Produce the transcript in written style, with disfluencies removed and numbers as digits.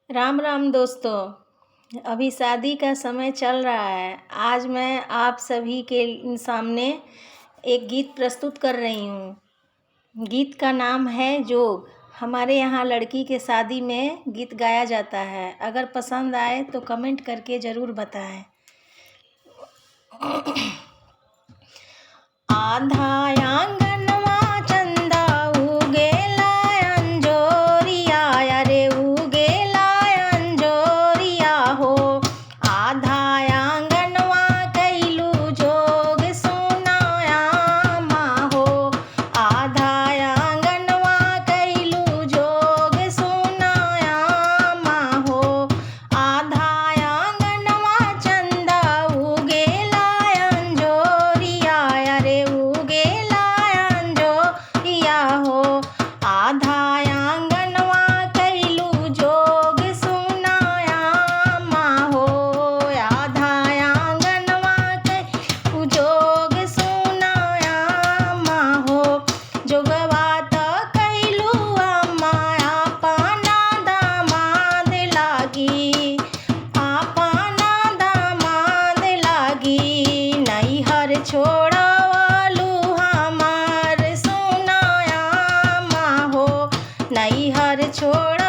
राम राम दोस्तों। अभी शादी का समय चल रहा है। आज मैं आप सभी के सामने एक गीत प्रस्तुत कर रही हूँ। गीत का नाम है जोग। हमारे यहाँ लड़की के शादी में गीत गाया जाता है। अगर पसंद आए तो कमेंट करके ज़रूर बताएं। आधा आंगनवा चंदा उगेला अंजोरिया, अरे उगेला अंजोरिया हो। आधा आंगनवा कैलू जोग सुनाया माँ हो। आधा आंगनवा कैलू जोग सुनाया माँ हो। आधा आंगनवा चंदा उगेला अंजोरिया, अरे उगेला अंजोरिया हो। आधा आंगनवा कैलू जोग सुनाया माँ हो। आधा आंगनवा कैलू जोग सुनाया माँ हो। जोगवा त कैलू अम्मा आपना दामाद लागी, आपना दामाद लागी। नैहर छोड़वलू हमार सुनाया माँ हो। नैहर छोड़